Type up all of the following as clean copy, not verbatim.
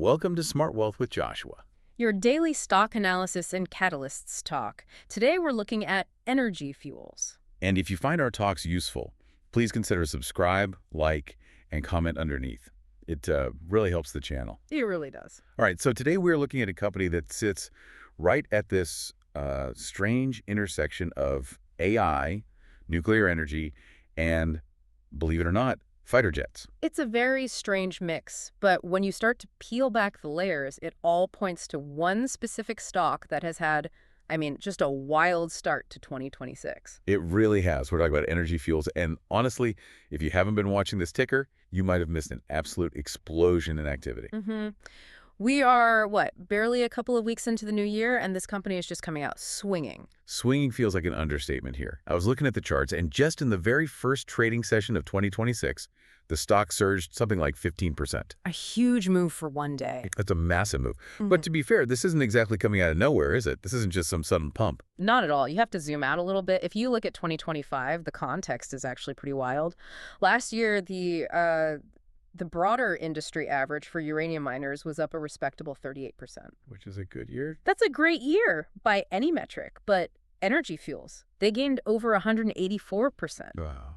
Welcome to Smart Wealth with Joshua. Your daily stock analysis and catalysts talk. Today we're looking at energy fuels. And if you find our talks useful, please consider subscribe, like, and comment underneath. It really helps the channel. It really does. All right, so today we're looking at a company that sits right at this strange intersection of AI, nuclear energy, and, believe it or not, fighter jets. It's a very strange mix, but when you start to peel back the layers, it all points to one specific stock that has had, just a wild start to 2026. It really has. We're talking about energy fuels. And honestly, if you haven't been watching this ticker, you might have missed an absolute explosion in activity. We are, barely a couple of weeks into the new year, and this company is just coming out swinging. Swinging feels like an understatement here. I was looking at the charts, and just in the very first trading session of 2026, the stock surged something like 15%. A huge move for one day. That's a massive move. But to be fair, this isn't exactly coming out of nowhere, is it? This isn't just some sudden pump. Not at all. You have to zoom out a little bit. If you look at 2025, the context is actually pretty wild. Last year, the broader industry average for uranium miners was up a respectable 38%. Which is a good year. That's a great year by any metric, but energy fuels, they gained over 184%. Wow.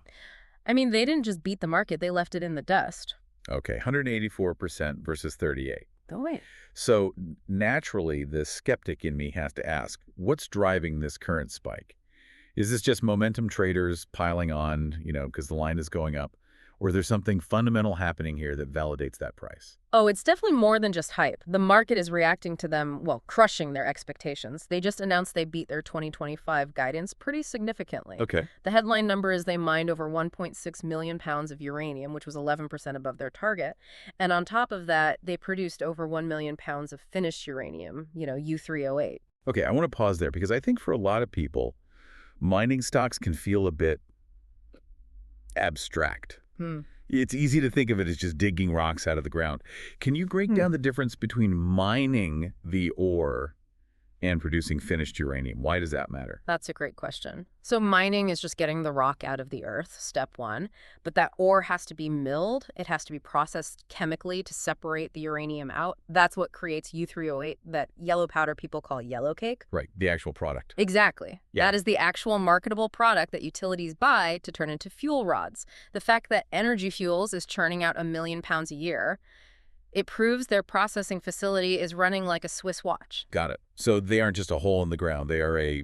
They didn't just beat the market, they left it in the dust. Okay, 184% versus 38. Oh, wait. So naturally, the skeptic in me has to ask, what's driving this current spike? Is this just momentum traders piling on, because the line is going up? Or is there something fundamental happening here that validates that price? Oh, it's definitely more than just hype. The market is reacting to them, crushing their expectations. They just announced they beat their 2025 guidance pretty significantly. Okay. The headline number is they mined over 1.6 million pounds of uranium, which was 11% above their target. And on top of that, they produced over 1 million pounds of finished uranium, U3O8. Okay, I want to pause there because I think for a lot of people, mining stocks can feel a bit abstract. It's easy to think of it as just digging rocks out of the ground. Can you break down the difference between mining the ore and producing finished uranium? Why does that matter? That's a great question. So mining is just getting the rock out of the earth, step one. But that ore has to be milled. It has to be processed chemically to separate the uranium out. That's what creates U3O8, that yellow powder people call yellow cake. Right, the actual product. Exactly. Yeah. That is the actual marketable product that utilities buy to turn into fuel rods. The fact that Energy Fuels is churning out 1 million pounds a year, it proves their processing facility is running like a Swiss watch. Got it. So they aren't just a hole in the ground. They are a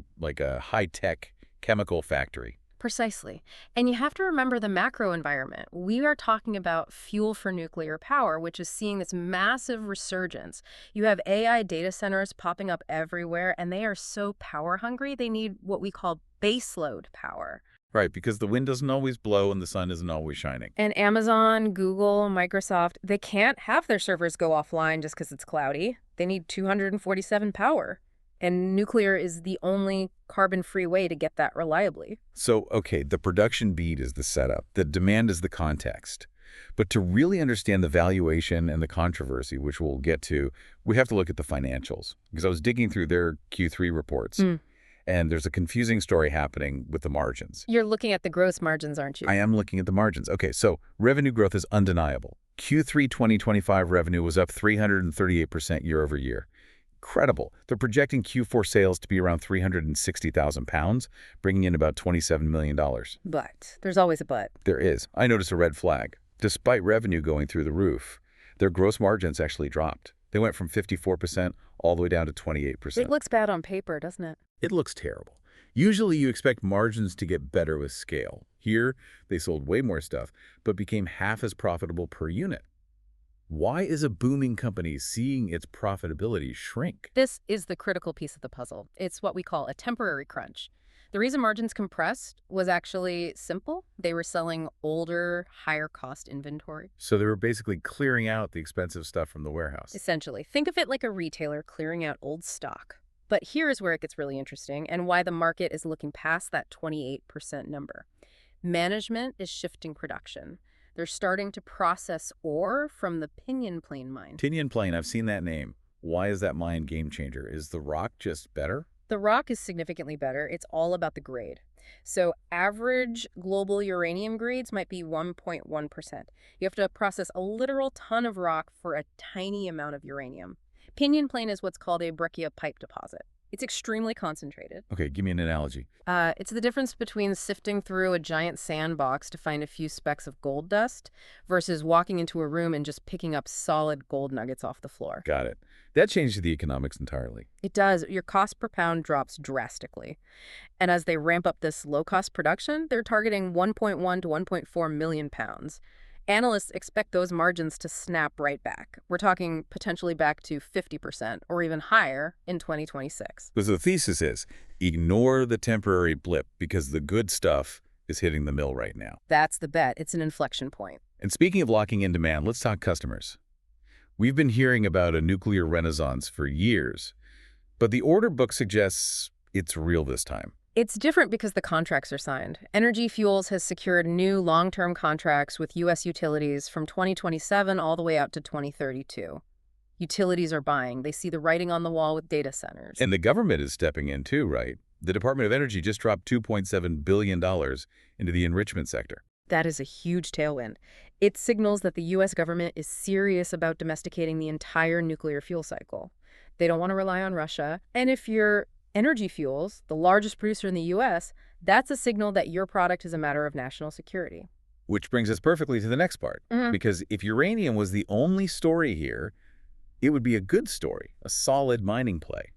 high-tech chemical factory. Precisely. And you have to remember the macro environment. We are talking about fuel for nuclear power, which is seeing this massive resurgence. You have AI data centers popping up everywhere, and they are so power hungry, they need what we call baseload power. Right, because the wind doesn't always blow and the sun isn't always shining. And Amazon, Google, Microsoft, they can't have their servers go offline just because it's cloudy. They need 247 power. And nuclear is the only carbon-free way to get that reliably. So, okay, the production beat is the setup. The demand is the context. But to really understand the valuation and the controversy, which we'll get to, we have to look at the financials. Because I was digging through their Q3 reports. And there's a confusing story happening with the margins. You're looking at the gross margins, aren't you? I am looking at the margins. Okay, so revenue growth is undeniable. Q3 2025 revenue was up 338% year over year. Incredible. They're projecting Q4 sales to be around 360,000 pounds, bringing in about $27 million. But there's always a but. There is. I noticed a red flag. Despite revenue going through the roof, their gross margins actually dropped. They went from 54% all the way down to 28%. It looks bad on paper, doesn't it? It looks terrible. Usually you expect margins to get better with scale. Here, they sold way more stuff, but became half as profitable per unit. Why is a booming company seeing its profitability shrink? This is the critical piece of the puzzle. It's what we call a temporary crunch. The reason margins compressed was actually simple. They were selling older, higher-cost inventory. So they were basically clearing out the expensive stuff from the warehouse. Essentially. Think of it like a retailer clearing out old stock. But here's where it gets really interesting and why the market is looking past that 28% number. Management is shifting production. They're starting to process ore from the Pinyon Plain mine. Pinyon Plain, I've seen that name. Why is that mine game changer? Is the rock just better? The rock is significantly better. It's all about the grade. So average global uranium grades might be 1.1%. You have to process a literal ton of rock for a tiny amount of uranium. Pinyon Plain is what's called a breccia pipe deposit. It's extremely concentrated. Okay, give me an analogy. It's the difference between sifting through a giant sandbox to find a few specks of gold dust versus walking into a room and just picking up solid gold nuggets off the floor. Got it. That changes the economics entirely. It does. Your cost per pound drops drastically. And as they ramp up this low-cost production, they're targeting 1.1 to 1.4 million pounds. Analysts expect those margins to snap right back. We're talking potentially back to 50% or even higher in 2026. So the thesis is, ignore the temporary blip because the good stuff is hitting the mill right now. That's the bet. It's an inflection point. And speaking of locking in demand, let's talk customers. We've been hearing about a nuclear renaissance for years, but the order book suggests it's real this time. It's different because the contracts are signed. Energy Fuels has secured new long-term contracts with U.S. utilities from 2027 all the way out to 2032. Utilities are buying. They see the writing on the wall with data centers. And the government is stepping in too, right? The Department of Energy just dropped $2.7 billion into the enrichment sector. That is a huge tailwind. It signals that the U.S. government is serious about domesticating the entire nuclear fuel cycle. They don't want to rely on Russia. And if you're Energy Fuels, the largest producer in the U.S., that's a signal that your product is a matter of national security. Which brings us perfectly to the next part. Because if uranium was the only story here, it would be a good story, a solid mining play.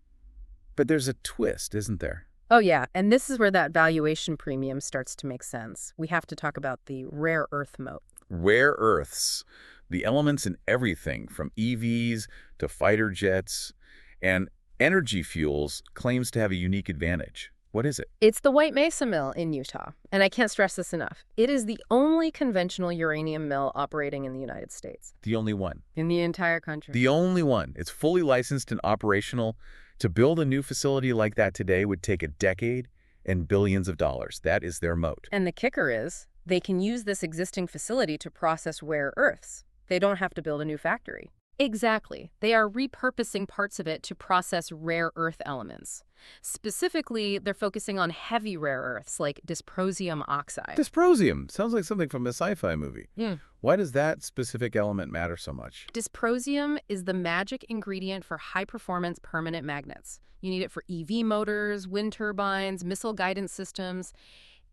But there's a twist, isn't there? Oh, yeah. And this is where that valuation premium starts to make sense. We have to talk about the rare earth moat. Rare earths, the elements in everything from EVs to fighter jets, and Energy Fuels claims to have a unique advantage. What is it? It's the White Mesa Mill in Utah, and I can't stress this enough. It is the only conventional uranium mill operating in the United States. The only one. In the entire country. The only one. It's fully licensed and operational. To build a new facility like that today would take a decade and billions of dollars. That is their moat. And the kicker is, they can use this existing facility to process rare earths. They don't have to build a new factory. Exactly. They are repurposing parts of it to process rare earth elements. Specifically, they're focusing on heavy rare earths like dysprosium oxide. Dysprosium. Sounds like something from a sci-fi movie. Yeah. Why does that specific element matter so much? Dysprosium is the magic ingredient for high-performance permanent magnets. You need it for EV motors, wind turbines, missile guidance systems,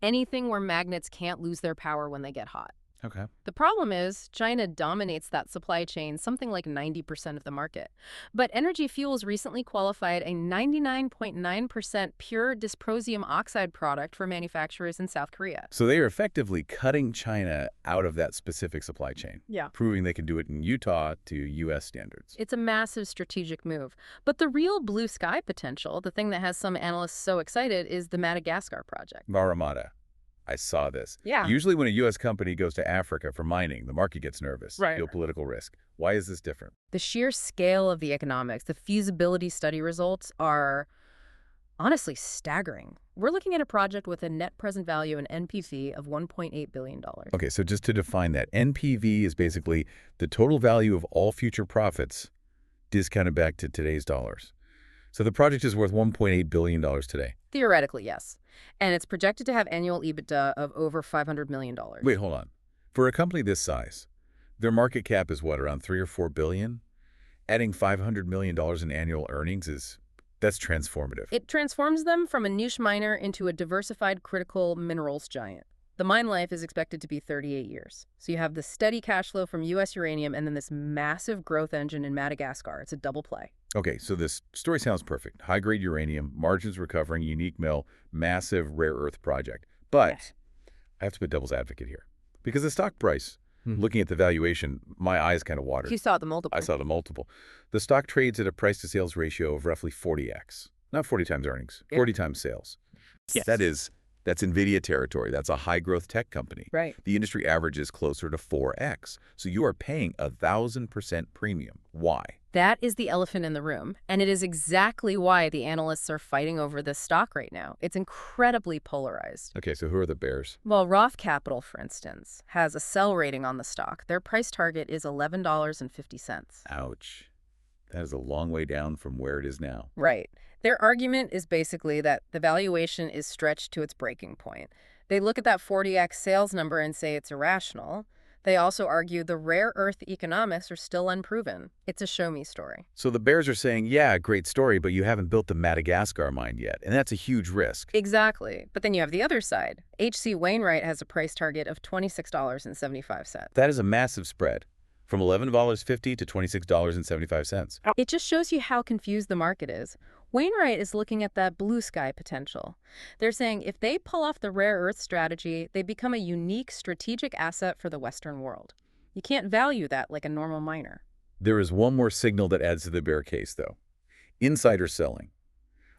anything where magnets can't lose their power when they get hot. Okay. The problem is China dominates that supply chain, something like 90% of the market. But Energy Fuels recently qualified a 99.9% pure dysprosium oxide product for manufacturers in South Korea. So they are effectively cutting China out of that specific supply chain. Yeah. Proving they can do it in Utah to U.S. standards. It's a massive strategic move. But the real blue sky potential, the thing that has some analysts so excited, is the Madagascar project. Varamata. I saw this. Yeah. Usually when a U.S. company goes to Africa for mining, the market gets nervous. Right. Geopolitical risk. Why is this different? The sheer scale of the economics, the feasibility study results are honestly staggering. We're looking at a project with a net present value, an NPV, of $1.8 billion. Okay, so just to define that, NPV is basically the total value of all future profits discounted back to today's dollars. So the project is worth $1.8 billion today. Theoretically, yes. And it's projected to have annual EBITDA of over $500 million. Wait, hold on. For a company this size, their market cap is what, around 3 or 4 billion? Adding $500 million in annual earnings that's transformative. It transforms them from a niche miner into a diversified critical minerals giant. The mine life is expected to be 38 years. So you have the steady cash flow from U.S. uranium and then this massive growth engine in Madagascar. It's a double play. Okay, so this story sounds perfect. High-grade uranium, margins recovering, unique mill, massive rare earth project. But Yes. I have to put devil's advocate here. Because the stock price, looking at the valuation, my eyes kind of watered. You saw the multiple. I saw the multiple. The stock trades at a price-to-sales ratio of roughly 40x. Not 40 times earnings, 40 times sales. Yes. That's NVIDIA territory. That's a high-growth tech company. Right. The industry average is closer to 4x. So you are paying 1,000% premium. Why? That is the elephant in the room, and it is exactly why the analysts are fighting over this stock right now. It's incredibly polarized. Okay, so who are the bears? Well, Roth Capital, for instance, has a sell rating on the stock. Their price target is $11.50. Ouch. That is a long way down from where it is now. Right. Their argument is basically that the valuation is stretched to its breaking point. They look at that 40x sales number and say it's irrational. They also argue the rare earth economics are still unproven. It's a show-me story. So the bears are saying, yeah, great story, but you haven't built the Madagascar mine yet, and that's a huge risk. Exactly. But then you have the other side. H.C. Wainwright has a price target of $26.75. That is a massive spread, from $11.50 to $26.75. It just shows you how confused the market is. Wainwright is looking at that blue sky potential. They're saying if they pull off the rare earth strategy, they become a unique strategic asset for the Western world. You can't value that like a normal miner. There is one more signal that adds to the bear case, though. Insider selling.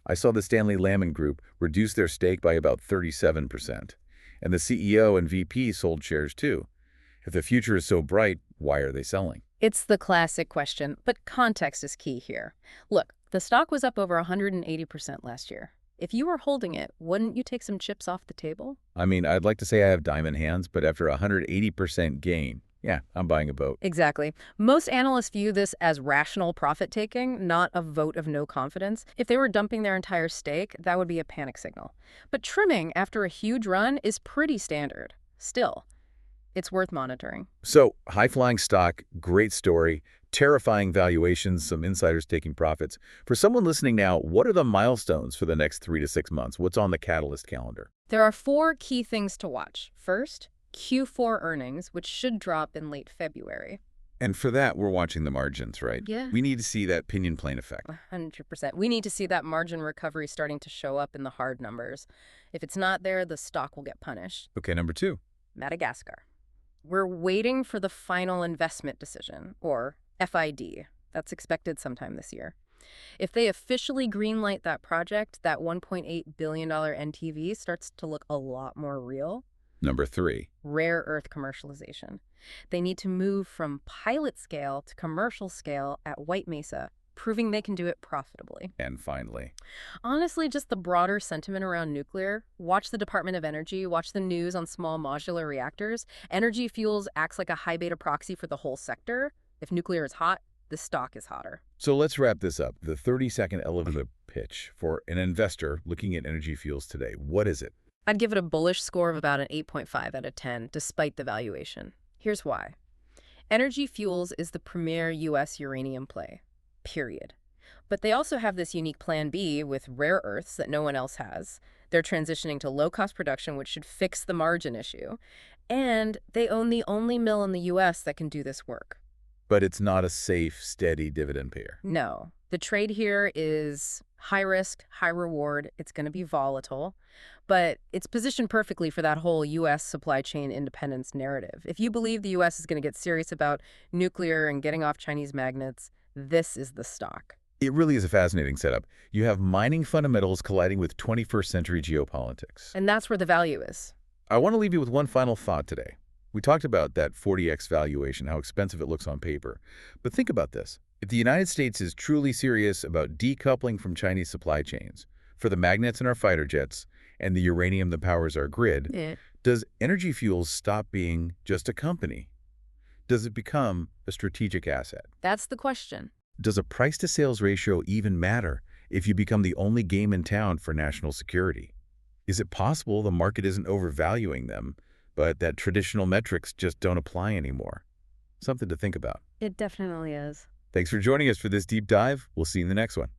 I saw the Stanley Lamon Group reduce their stake by about 37%, and the CEO and VP sold shares too. If the future is so bright, why are they selling? It's the classic question, but context is key here. Look, the stock was up over 180% last year. If you were holding it, wouldn't you take some chips off the table? I mean, I'd like to say I have diamond hands, but after a 180% gain, yeah, I'm buying a boat. Exactly. Most analysts view this as rational profit-taking, not a vote of no confidence. If they were dumping their entire stake, that would be a panic signal. But trimming after a huge run is pretty standard. Still, it's worth monitoring. So, high-flying stock, great story, terrifying valuations, some insiders taking profits. For someone listening now, what are the milestones for the next 3 to 6 months? What's on the catalyst calendar? There are 4 key things to watch. First, Q4 earnings, which should drop in late February. And for that, we're watching the margins, right? Yeah. We need to see that pinion plane effect. 100%. We need to see that margin recovery starting to show up in the hard numbers. If it's not there, the stock will get punished. Okay, number 2. Madagascar. We're waiting for the final investment decision, or FID. That's expected sometime this year. If they officially greenlight that project, that $1.8 billion NTV starts to look a lot more real. Number 3. Rare earth commercialization. They need to move from pilot scale to commercial scale at White Mesa, proving they can do it profitably. And finally, Honestly, just the broader sentiment around nuclear. Watch the Department of Energy, watch the news on small modular reactors. Energy Fuels acts like a high beta proxy for the whole sector. If nuclear is hot, the stock is hotter. so let's wrap this up. The 30-second elevator pitch for an investor looking at Energy Fuels today. What is it? I'd give it a bullish score of about an 8.5 out of 10, despite the valuation. Here's why. Energy Fuels is the premier U.S. uranium play, period. But they also have this unique plan B with rare earths that no one else has. They're transitioning to low-cost production, which should fix the margin issue. And they own the only mill in the U.S. that can do this work. But it's not a safe, steady dividend payer. No. The trade here is high risk, high reward. It's going to be volatile, but it's positioned perfectly for that whole U.S. supply chain independence narrative. If you believe the U.S. is going to get serious about nuclear and getting off Chinese magnets, this is the stock. It really is a fascinating setup. You have mining fundamentals colliding with 21st century geopolitics. And that's where the value is. I want to leave you with one final thought today. We talked about that 40x valuation, how expensive it looks on paper. But think about this. If the United States is truly serious about decoupling from Chinese supply chains for the magnets in our fighter jets and the uranium that powers our grid, does Energy Fuels stop being just a company? Does it become a strategic asset? That's the question. Does a price-to-sales ratio even matter if you become the only game in town for national security? Is it possible the market isn't overvaluing them, but that traditional metrics just don't apply anymore? Something to think about. It definitely is. Thanks for joining us for this deep dive. We'll see you in the next one.